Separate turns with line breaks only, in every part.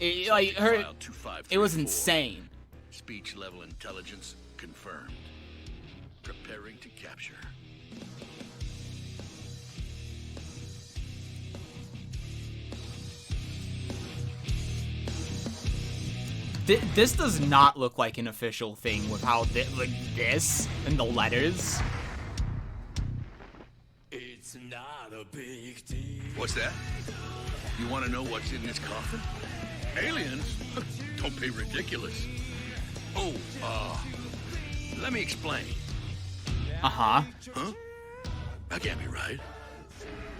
It was insane.
Speech level intelligence confirmed. Preparing to capture.
This does not look like an official thing with how like this and the letters.
It's not a big deal.
What's that? You want to know what's in this coffin? Aliens? Don't be ridiculous. Oh, let me explain.
Uh-huh.
Huh? That can't be right.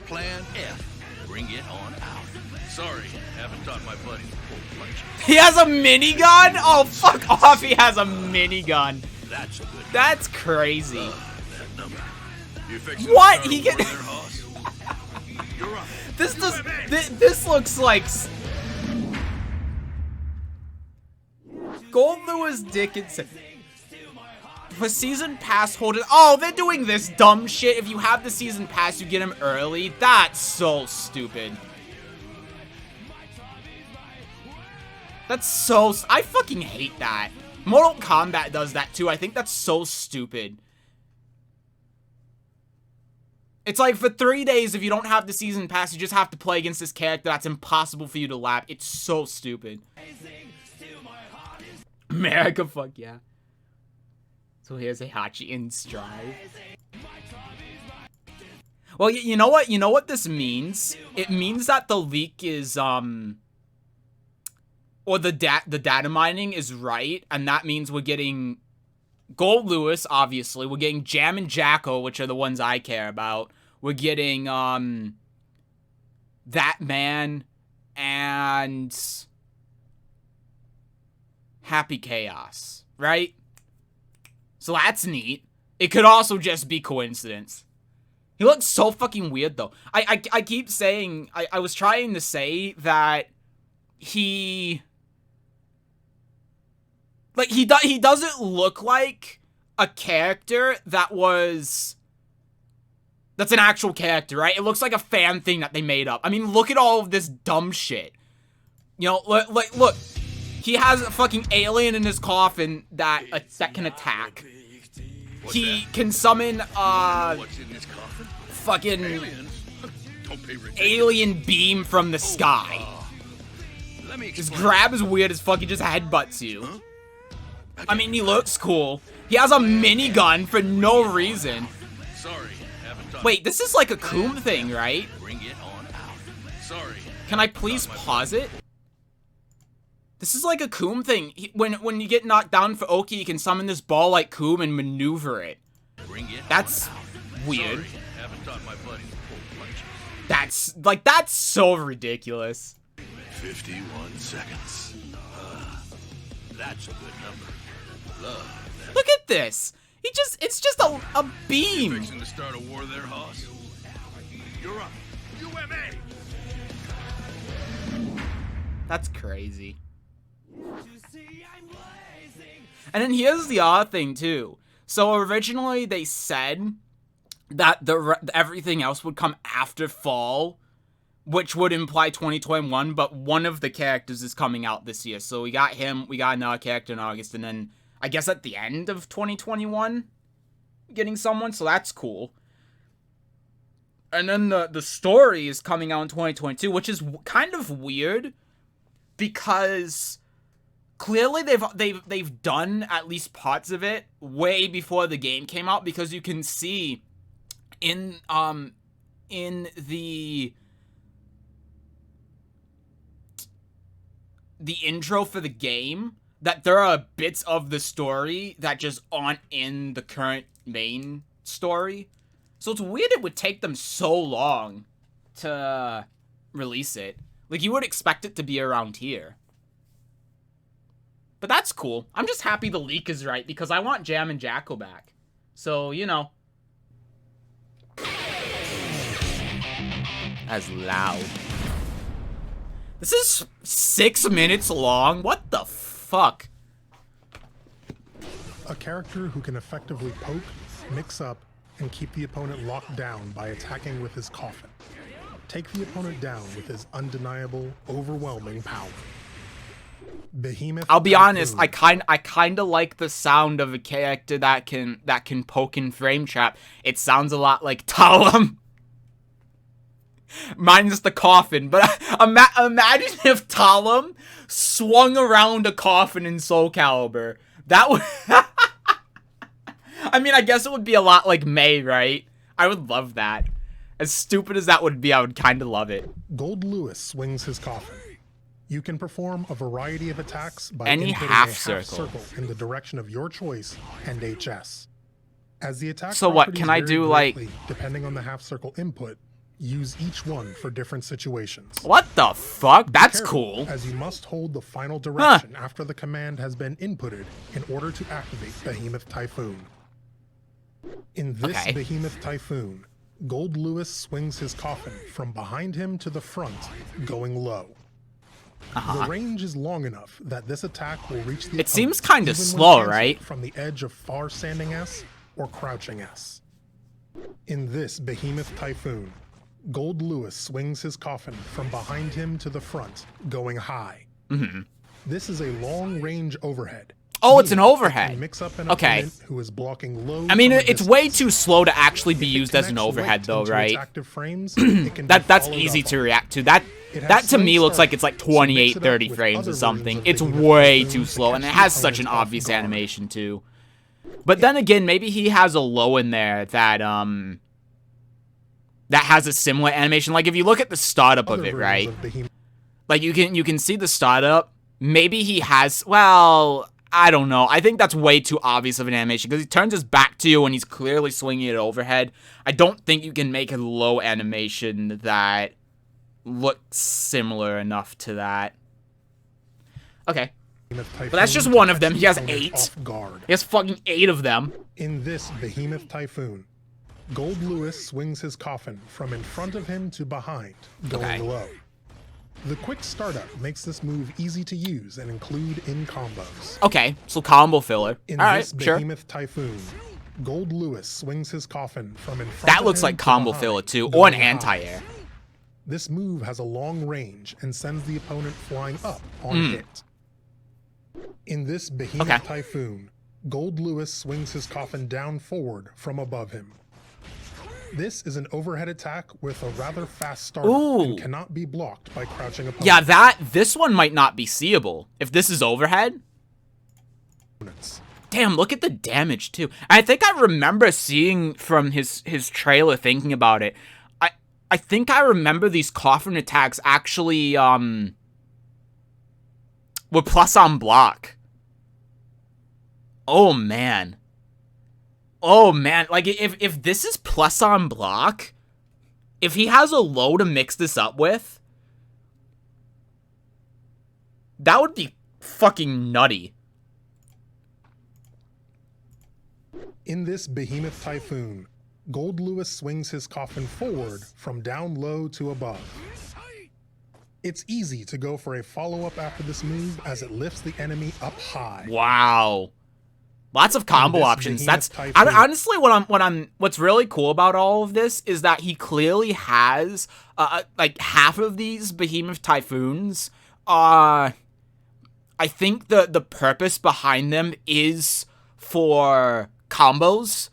Plan F. Bring it on out. Sorry, haven't taught my buddy to pull punches.
He has a minigun? Oh, fuck off, he has a minigun.
That's good.
That's crazy.
That number. You fixing
What?
to
He
start
can...
a war there, Hoss? You're up.
This looks like... Goldlewis Dickinson. For season pass holders... Oh, they're doing this dumb shit. If you have the season pass, you get him early. That's so stupid. That's so... I fucking hate that. Mortal Kombat does that too. I think that's so stupid. It's like for 3 days, if you don't have the season pass, you just have to play against this character that's impossible for you to lap. It's so stupid. America, fuck yeah. So here's a Hachi in Strive. Well, you know what? You know what this means? It means that the leak is, or the data mining is right, and that means we're getting Goldlewis, obviously. We're getting Jam and Jacko, which are the ones I care about. We're getting, That Man and Happy Chaos, right? So that's neat. It could also just be coincidence. He looks so fucking weird, though. I keep saying, I was trying to say that he... Like, he doesn't look like a character that's an actual character, right? It looks like a fan thing that they made up. I mean, look at all of this dumb shit. You know, like, look. He has a fucking alien in his coffin that can attack. He can summon,
What's in this coffin?
fucking
Aliens? Don't be ridiculous.
alien beam from the sky.
Let me
His
explain.
grab is weird as fuck, he just headbutts you.
Huh?
I mean, he looks cool. He has a minigun for no reason.
Sorry, haven't taught.
Wait, this is like a Coom thing, right?
Bring it on out. Sorry.
Can I please pause it? This is like a Coom thing. When you get knocked down for Oki, you can summon this ball like Coom and maneuver it.
Bring it
That's
on out.
weird.
Sorry, haven't taught my buddy to pull punches.
That's so ridiculous.
51 seconds. That's a good number. Love that.
Look at this. It's just a beam.
Fixing to start a war there, Hoss? You're up. UMA!
That's crazy. And then here's the other thing too. So originally they said that everything else would come after fall, which would imply 2021, but one of the characters is coming out this year. So we got him, we got another character in August, and then I guess at the end of 2021, getting someone, so that's cool. And then the story is coming out in 2022, which is kind of weird because clearly they've done at least parts of it way before the game came out, because you can see in the intro for the game that there are bits of the story that just aren't in the current main story. So it's weird it would take them so long to release it. Like, you would expect it to be around here. But that's cool. I'm just happy the leak is right, because I want Jam and Jacko back. So, you know. As loud. This is 6 minutes long? What the fuck?
A character who can effectively poke, mix up, and keep the opponent locked down by attacking with his coffin. Take the opponent down with his undeniable, overwhelming power. Behemoth
I'll be honest,
Typhoon.
I kind of like the sound of a character that can poke and frame trap. It sounds a lot like Talum. Minus the coffin, but imagine if Talum swung around a coffin in Soul Calibur. That would... I mean, I guess it would be a lot like May, right? I would love that. As stupid as that would be, I would kind of love it.
Goldlewis swings his coffin. You can perform a variety of attacks by
Any
inputting
half
a
circle.
in the direction of your choice and HS. As the attack
So what,
properties
can I
vary
do, like-
greatly depending on the half circle input, use each one for different situations.
What the fuck? That's
Careful,
cool.
as you must hold the final direction after the command has been inputted in order to activate Behemoth Typhoon. In this
Okay.
Behemoth Typhoon, Goldlewis swings his coffin from behind him to the front, going low. The range is long enough that this attack will reach the
It seems
opponent
kinda
even when
slow,
cancelled
right?
From the edge of far standing S or crouching S. In this Behemoth Typhoon, Goldlewis swings his coffin from behind him to the front, going high. This is a long-range overhead.
Oh, it's an
meaning it
overhead.
can mix up an
Okay.
opponent who is blocking low.
I mean,
from a
it's way
distance.
too slow to actually be
If it
used as an
connects
overhead,
late
though,
into its
right?
active frames, it can be
That's
followed
easy
up
to
on.
react to. That
It has
to
slow
me looks like it's like
start, so
28,
mix it up
30
with
frames
other
or something.
versions
It's
of Behemoth
way
Typhoon
too
to
slow, and it
catch
has
the
such an
opponent off
obvious
guard.
animation too. But then again, maybe he has a low in there that that has a similar animation. Like if you look at the startup of
Other
it,
versions
right?
of Behemoth
Like you can see the startup. Maybe he has, well, I don't know. I think that's way too obvious of an animation because he turns his back to you and he's clearly swinging it overhead. I don't think you can make a low animation that looks similar enough to that. Okay.
Typhoon
But that's just
to
one of
catch
them.
the
He has
opponent
8.
off guard.
He has fucking 8 of them.
In this Behemoth Typhoon, Goldlewis swings his coffin from in front of him to behind, going
Okay.
low. The quick startup makes this move easy to use and include in combos.
Okay, so combo filler.
In
All right,
this
sure.
Behemoth Typhoon, Goldlewis swings his coffin from in front
That
of
looks
him
like
to
combo
behind,
filler too, or an
going high.
anti-air.
This move has a long range and sends the opponent flying up on hit. In this Behemoth
Okay.
Typhoon, Goldlewis swings his coffin down forward from above him. This is an overhead attack with a rather fast start
Ooh.
and cannot be blocked by crouching
Yeah,
opponents.
this one might not be seeable. If this is overhead, damn, look at the damage too. I think I remember seeing from his trailer, thinking about it. I think I remember these coffin attacks actually were plus on block. Oh man. Oh man, like if this is plus on block, if he has a low to mix this up with, that would be fucking nutty.
In this Behemoth Typhoon, Goldlewis swings his coffin forward from down low to above. It's easy to go for a follow-up after this move as it lifts the enemy up high.
Wow. Lots of combo
this
options.
Behemoth
That's
Typhoon-
honestly what's really cool about all of this is that he clearly has like half of these Behemoth Typhoons. I think the purpose behind them is for combos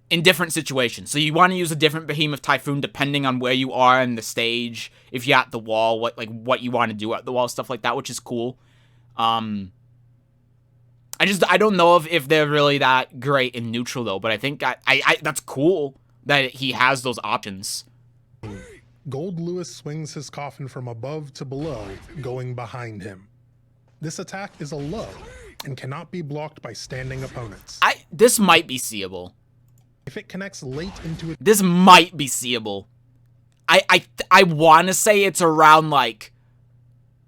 in different situations. So you want to use a different Behemoth Typhoon depending on where you are in the stage. If you're at the wall, what you want to do at the wall, stuff like that, which is cool. I don't know if they're really that great in neutral though, but I think I that's cool that he has those options.
Goldlewis swings his coffin from above to below, going behind him. This attack is a low and cannot be blocked by standing opponents.
This might be seeable.
If it connects late into it,
This might be seeable. I want to say it's around like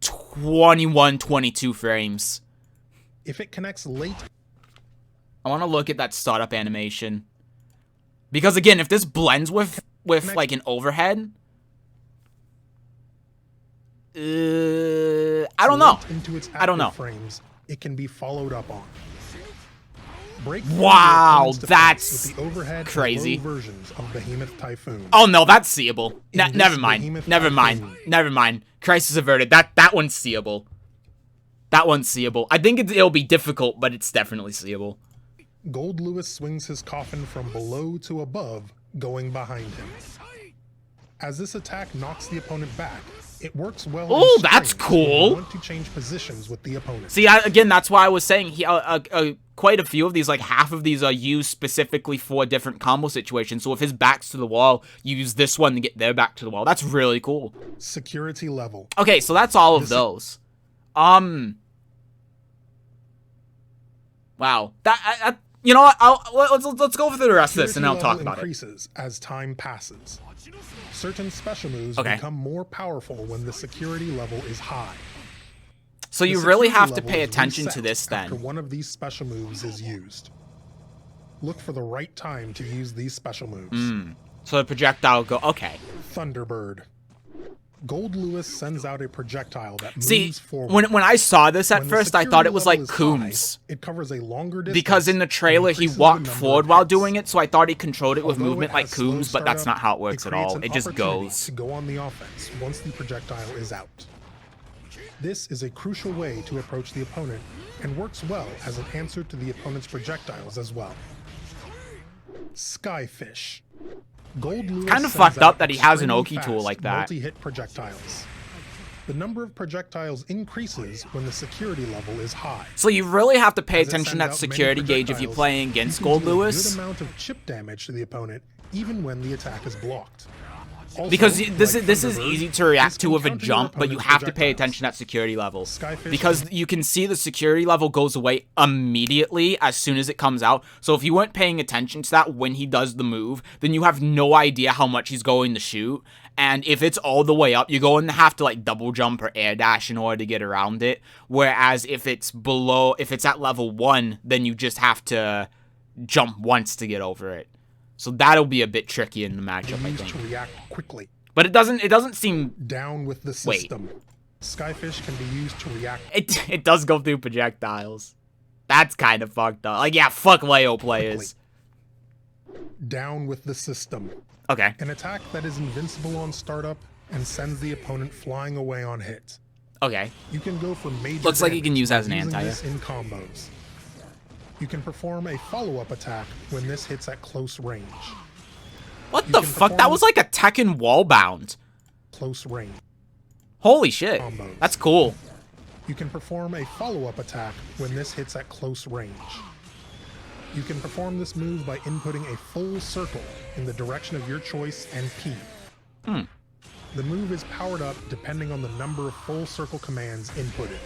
21, 22 frames.
if it connects late,
I want to look at that startup animation. Because again, if this blends with like an overhead, I don't know.
late into its
I don't
active
know.
frames, it can be followed up on. Break
Wow,
through the opponent's defense
that's
with the overhead and
crazy.
low versions of Behemoth Typhoon.
Oh no, that's seeable.
In this
Never mind.
Behemoth
Never mind.
Typhoon.
Never mind. Crisis averted. That one's seeable. That one's seeable. I think it'll be difficult, but it's definitely seeable.
Goldlewis swings his coffin from below to above, going behind him. As this attack knocks the opponent back, it works well.
Oh, that's
when
cool.
you want to change positions with the opponent.
See, again, that's why I was saying quite a few of these, like half of these, are used specifically for different combo situations. So if his back's to the wall, you use this one to get their back to the wall. That's really cool.
Security level.
Okay, so that's all of those. Wow. That you know what? Let's go through the rest of this and then I'll talk about it.
Increases as time passes. Certain special moves become more powerful when the security level is high.
So you really have to pay attention to this then.
After one of these special moves is used. Look for the right time to use these special moves.
So the projectile go okay.
Thunderbird. Goldlewis sends out a projectile that moves forward.
When I saw this at first, I thought it was like Coombs.
It covers a longer distance.
Because in the trailer, he walked forward while doing it, so I thought he controlled it with movement like Coombs, but that's not how it works at all. It just goes.
To go on the offense once the projectile is out. This is a crucial way to approach the opponent and works well as an answer to the opponent's projectiles as well. Skyfish. Goldlewis
Kind of fucked up that he has an Oki tool like that.
Multi-hit projectiles. The number of projectiles increases when the security level is high.
So you really have to pay attention to that security gauge if you're playing against Goldlewis.
A good amount of chip damage to the opponent even when the attack is blocked. Also,
because this is
Thunderbird,
easy to react to with a
counter your
jump, but you
opponent's
have to pay
projectiles.
attention to that security level.
Skyfish
Because you can see the security level goes away immediately as soon as it comes out. So if you weren't paying attention to that when he does the move, then you have no idea how much he's going to shoot. And if it's all the way up, you're going to have to like double jump or air dash in order to get around it. Whereas if it's below, if it's at level 1, then you just have to jump once to get over it. So that'll be a bit tricky in the matchup, I think.
to react quickly.
But it doesn't seem...
Down with the system. Skyfish can be used to react.
It does go through projectiles. That's kind of fucked up. Like, yeah, fuck Leo players.
Down with the system.
Okay.
An attack that is invincible on startup and sends the opponent flying away on hit.
Okay.
You can go for major
Looks like you can
damage
use as an
using
anti.
this in combos. You can perform a follow-up attack when this hits at close range.
What the fuck? That was like a Tekken wall bound.
Close range.
Holy shit.
Combos.
That's cool.
You can perform a follow-up attack when this hits at close range. You can perform this move by inputting a full circle in the direction of your choice and P. The move is powered up depending on the number of full circle commands inputted.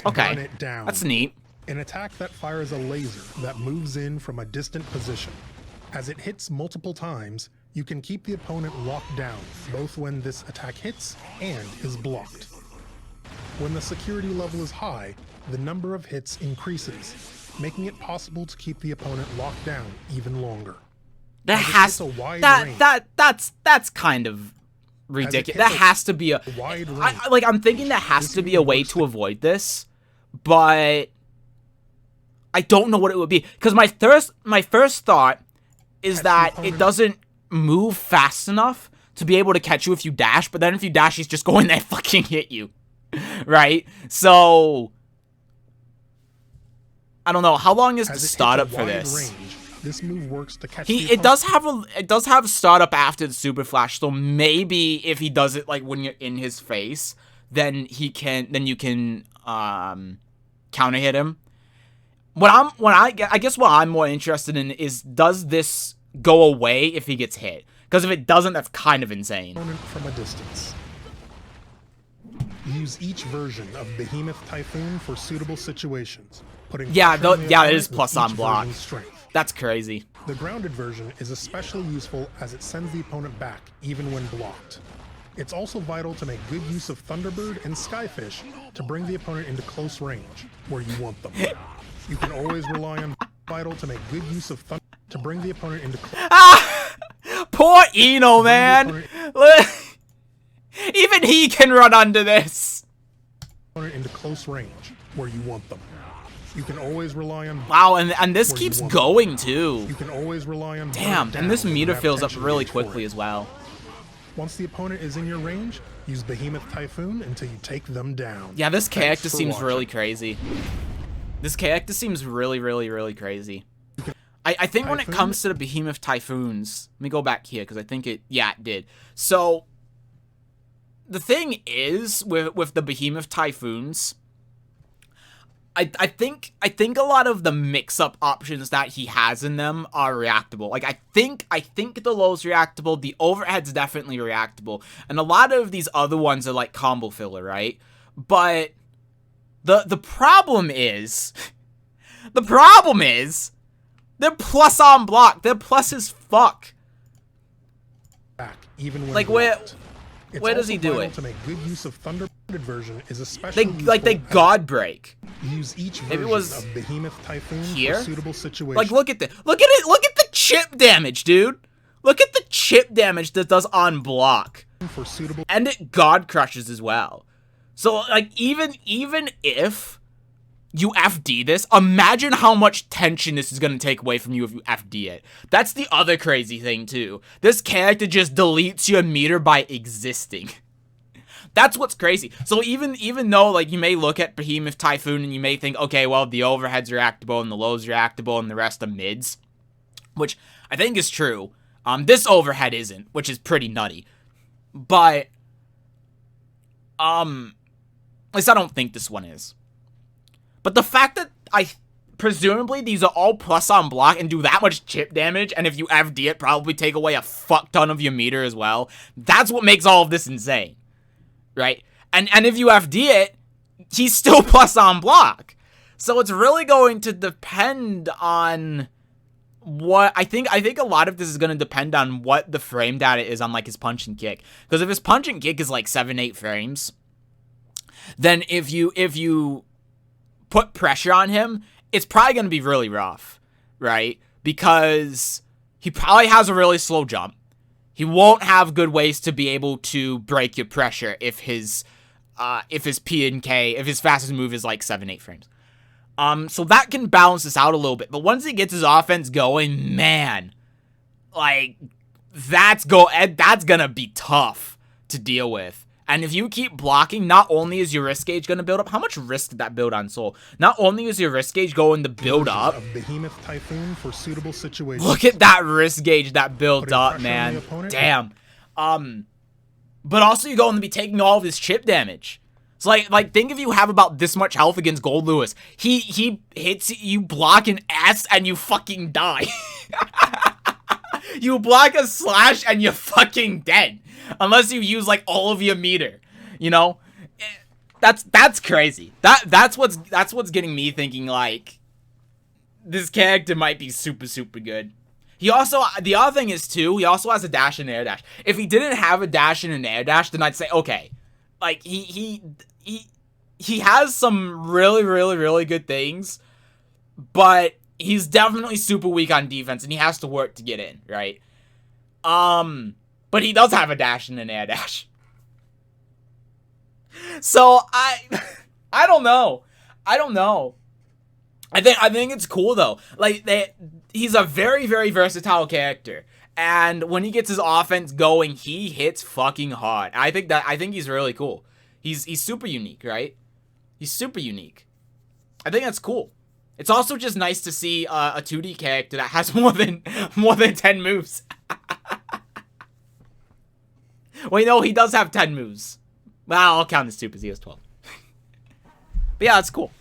Okay.
Run it down.
That's neat.
An attack that fires a laser that moves in from a distant position. As it hits multiple times, you can keep the opponent locked down, both when this attack hits and is blocked. When the security level is high, the number of hits increases, making it possible to keep the opponent locked down even longer.
That
As it
has
hits a wide range-
that's kind of ridiculous. That has to be a
wide range.
I'm thinking there has to be a way to avoid this, but I don't know what it would be. Because my first thought is that it doesn't move fast enough to be able to catch you if you dash, but then if you dash, he's just going there and fucking hit you. Right? So I don't know. How long is the startup for this?
Range, this move works to catch
It does have startup after the super flash, so maybe if he does it like when you're in his face, then you can counter hit him. I guess what I'm more interested in is, does this go away if he gets hit? Because if it doesn't, that's kind of insane.
From a distance. Use each version of Behemoth Typhoon for suitable situations. Putting
it is plus on block.
Strength.
That's crazy.
The grounded version is especially useful as it sends the opponent back even when blocked. It's also vital to make good use of Thunderbird and Skyfish to bring the opponent into close range, where you want them. You can always rely on vital to make good use of Thunder to bring the opponent into
Poor Eno, man. Even he can run under this.
Into close range, where you want them. You can always rely on.
Wow, and this keeps going too.
You can always rely on.
Damn, and this meter fills up really quickly as well.
Once the opponent is in your range, use Behemoth Typhoon until you take them down.
Yeah, this character
Thanks for
seems
watching.
really crazy. This character seems really, really, really crazy. I think when it
Typhoon?
comes to the Behemoth Typhoons, let me go back here because I think it did. So the thing is with the Behemoth Typhoons, I think a lot of the mix-up options that he has in them are reactable. Like I think the low's reactable, the overhead's definitely reactable, and a lot of these other ones are like combo filler, right? But the problem is they're plus on block. They're plus as fuck.
Back, even when
Like
blocked.
where does he do
vital
it?
To make good use of Thunderbird version is especially
They god break.
use each
If
version
it was
of Behemoth Typhoon
here,
for suitable situations.
like look at the chip damage, dude. Look at the chip damage that does on block,
for suitable
and it god crushes as well. So like even if you FD this, imagine how much tension this is going to take away from you if you FD it. That's the other crazy thing, too. This character just deletes your meter by existing. That's what's crazy. So even though, like, you may look at Behemoth Typhoon and you may think, okay, well, the overhead's reactable and the low's reactable and the rest are mids, which I think is true. This overhead isn't, which is pretty nutty. But, at least I don't think this one is. But the fact that presumably these are all plus on block and do that much chip damage, and if you FD it, probably take away a fuck ton of your meter as well, that's what makes all of this insane, right? And if you FD it, he's still plus on block. So it's really going to depend on what I think a lot of this is going to depend on what the frame data is on like his punch and kick. Because if his punch and kick is like 7-8 frames, then if you put pressure on him, it's probably going to be really rough, right? Because he probably has a really slow jump. He won't have good ways to be able to break your pressure if his P and K, if his fastest move is like 7-8 frames. So that can balance this out a little bit. But once he gets his offense going, man, like that's gonna be tough to deal with. And if you keep blocking, not only is your risk gauge going to build up, how much risk did that build on Soul? Not only is your risk gauge going to build up,
of Behemoth Typhoon for suitable situations.
look at that risk gauge that built
Putting
up,
pressure on
man.
the opponent.
Damn. But also you're going to be taking all of his chip damage. So like think if you have about this much health against Goldlewis, he hits you, block an S, and you fucking die. You block a slash and you're fucking dead. Unless you use like all of your meter, you know? That's crazy. That's what's getting me thinking like this character might be super, super good. He also, the other thing is too, he also has a dash and air dash. If he didn't have a dash and an air dash, then I'd say, okay, like he has some really, really, really good things, but he's definitely super weak on defense and he has to work to get in, right? But he does have a dash and an air dash. So I don't know. I think it's cool though. Like he's a very, very versatile character, and when he gets his offense going, he hits fucking hard. I think he's really cool. He's super unique, right? He's super unique. I think that's cool. It's also just nice to see a 2D character that has more than 10 moves. Wait, no, he does have 10 moves. Well, I'll count his 2 because he has 12. But yeah, it's cool.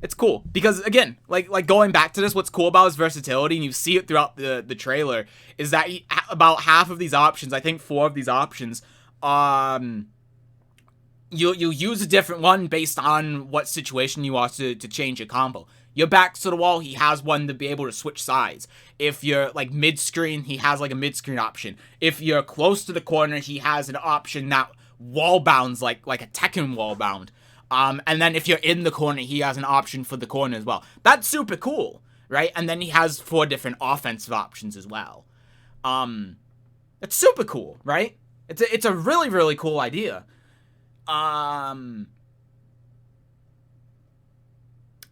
It's cool because again, like going back to this, what's cool about his versatility, and you see it throughout the trailer, is that about half of these options, I think 4 of these options, you'll use a different one based on what situation you want to change your combo. Your back to the wall, he has one to be able to switch sides. If you're like mid-screen, he has like a mid-screen option. If you're close to the corner, he has an option that wall bounds like a Tekken wall bound. And then if you're in the corner, he has an option for the corner as well. That's super cool, right? And then he has 4 different offensive options as well. It's super cool, right? It's a really, really cool idea.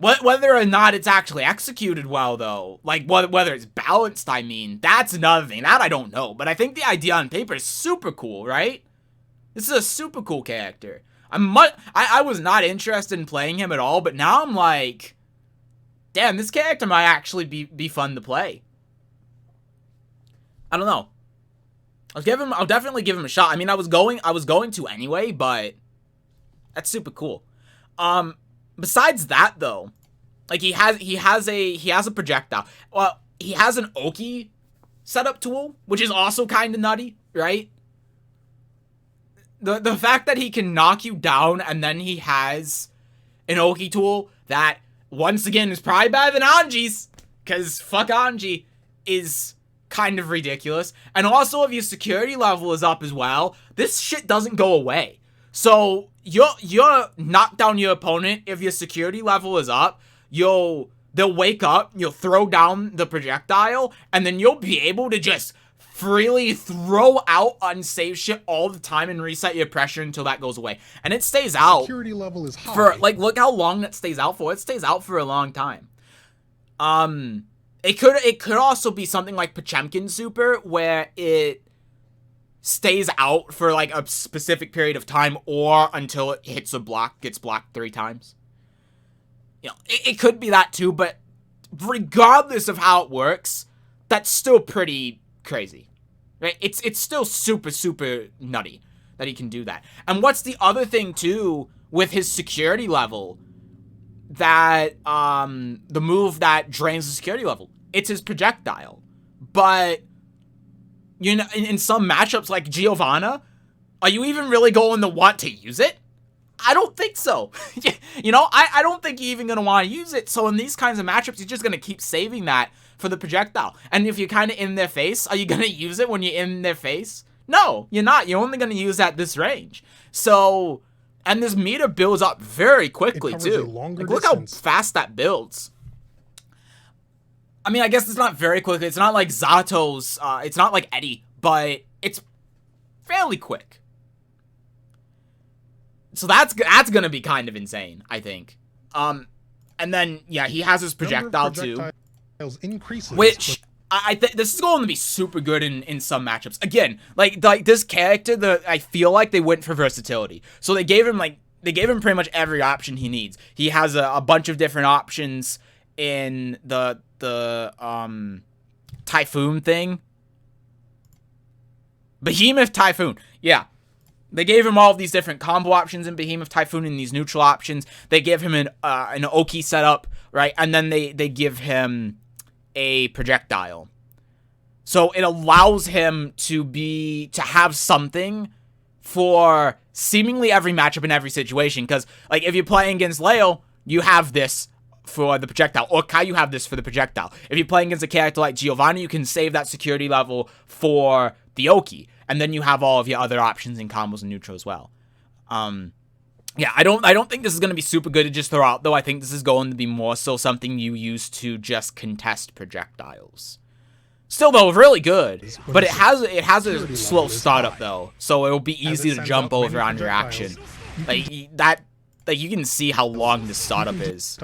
Whether or not it's actually executed well, though, like whether it's balanced, I mean, that's another thing. That I don't know, but I think the idea on paper is super cool, right? This is a super cool character. I was not interested in playing him at all, but now I'm like, damn, this character might actually be fun to play. I don't know. I'll definitely give him a shot. I mean, I was going to anyway, but that's super cool. Besides that, though, like he has a projectile. Well, he has an Oki setup tool, which is also kind of nutty, right? The fact that he can knock you down and then he has an Oki tool that, once again, is probably better than Anji's, because fuck Anji, is kind of ridiculous. And also, if your security level is up as well, this shit doesn't go away. So you'll knock down your opponent. If your security level is up, they'll wake up, you'll throw down the projectile, and then you'll be able to just freely throw out unsafe shit all the time and reset your pressure until that goes away. And it stays out.
Security level is high.
For, like, look how long that stays out for. It stays out for a long time. It could also be something like Pochemkin Super, where it stays out for, like, a specific period of time, or until it hits a block, gets blocked 3 times. You know, it could be that too, but regardless of how it works, that's still pretty crazy, right? It's still super, super nutty that he can do that. And what's the other thing, too, with his security level, that, the move that drains the security level? It's his projectile. But, you know, in some matchups like Giovanna, are you even really going to want to use it? I don't think so. You know, I don't think you're even going to want to use it. So in these kinds of matchups, you're just going to keep saving that for the projectile. And if you're kind of in their face, are you going to use it when you're in their face? No, you're not. You're only going to use at this range. So, and this meter builds up very quickly, too. Like, look how fast that builds. I mean, I guess it's not very quickly. It's not like Zato's, it's not like Eddie, but it's fairly quick. So that's going to be kind of insane, I think. And then, yeah, he has his projectile, too. Which, I think this is going to be super good in some matchups. Again, like this character, I feel like they went for versatility. So they gave him pretty much every option he needs. He has a bunch of different options in the Typhoon thing. Behemoth Typhoon, yeah. They gave him all of these different combo options in Behemoth Typhoon and these neutral options. They give him an Oki setup, right? And then they give him a projectile. So it allows him to have something for seemingly every matchup in every situation. Because, like, if you're playing against Leo, you have this for the projectile. Or Kai, you have this for the projectile. If you're playing against a character like Giovanni, you can save that security level for the Oki. And then you have all of your other options in combos and neutral as well. Yeah, I don't think this is going to be super good to just throw out, though. I think this is going to be more so something you use to just contest projectiles. Still, though, really good. But it has a slow startup, though. So it'll be easy to jump over on your action. Like, you can see how long this startup is.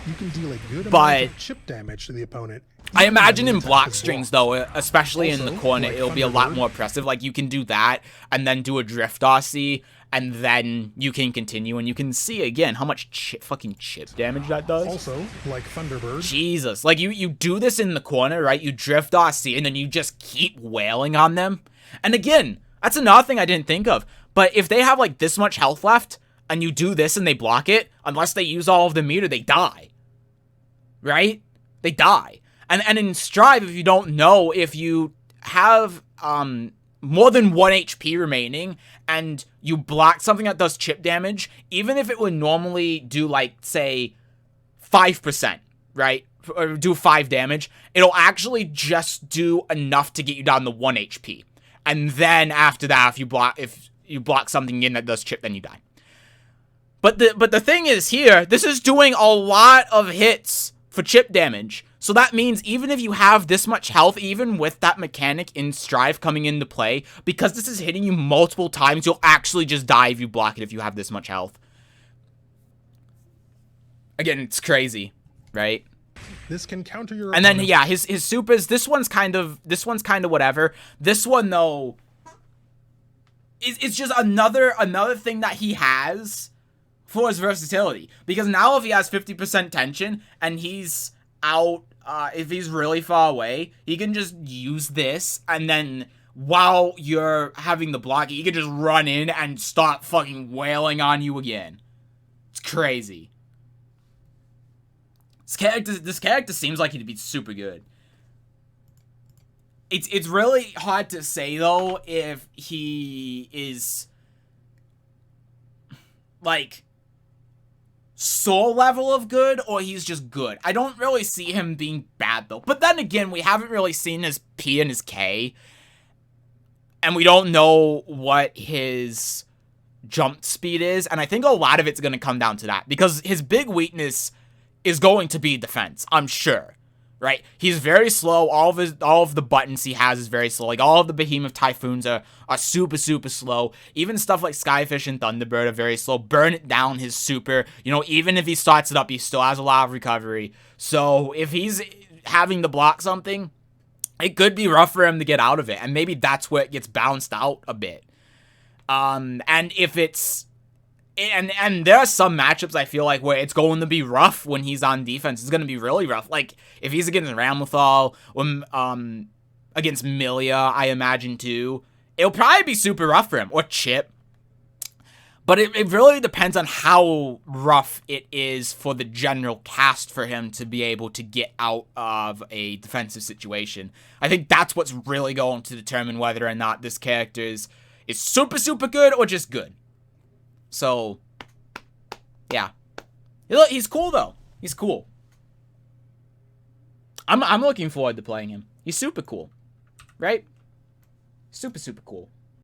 You can deal a good amount
But
of chip damage to the opponent.
I imagine in block strings, though, especially in the corner, it'll be a lot more impressive. Like, you can do that, and then do a drift RC, and then you can continue, and you can see, again, how much fucking chip damage that does.
Also, like Thunderbird.
Jesus. Like, you do this in the corner, right? You drift RC, and then you just keep wailing on them. And again, that's another thing I didn't think of. But if they have, like, this much health left, and you do this and they block it, unless they use all of the meter, they die. Right? They die. And in Strive, if you don't know, if you have more than 1 HP remaining and you block something that does chip damage, even if it would normally do, like, say, 5%, right? Or do 5 damage, it'll actually just do enough to get you down to 1 HP. And then after that, if you block something in that does chip, then you die. But the thing is here, this is doing a lot of hits for chip damage. So that means even if you have this much health, even with that mechanic in Strive coming into play, because this is hitting you multiple times, you'll actually just die if you block it if you have this much health. Again, it's crazy, right?
This can counter your
And then
opponent's
yeah, his supers. This one's kind of whatever. This one though, it's just another thing that he has for his versatility. Because now if he has 50% tension and he's out, if he's really far away, he can just use this, and then while you're having the block, he can just run in and start fucking wailing on you again. It's crazy. This character seems like he'd be super good. It's really hard to say though if he is like soul level of good or he's just good. I don't really see him being bad though. But then again, we haven't really seen his P and his K, and we don't know what his jump speed is, and I think a lot of it's going to come down to that, because his big weakness is going to be defense, I'm sure, right? He's very slow. All of the buttons he has is very slow. Like, all of the Behemoth Typhoons are super, super slow. Even stuff like Skyfish and Thunderbird are very slow. Burn It Down, his super, you know, even if he starts it up, he still has a lot of recovery. So if he's having to block something, it could be rough for him to get out of it, and maybe that's where it gets bounced out a bit. And if it's... And there are some matchups I feel like where it's going to be rough when he's on defense. It's going to be really rough. Like, if he's against Ramlethal, or against Milia, I imagine, too. It'll probably be super rough for him. Or Chip. But it really depends on how rough it is for the general cast for him to be able to get out of a defensive situation. I think that's what's really going to determine whether or not this character is super, super good or just good. So, yeah. He's cool, though. He's cool. I'm looking forward to playing him. He's super cool. Right? Super, super cool.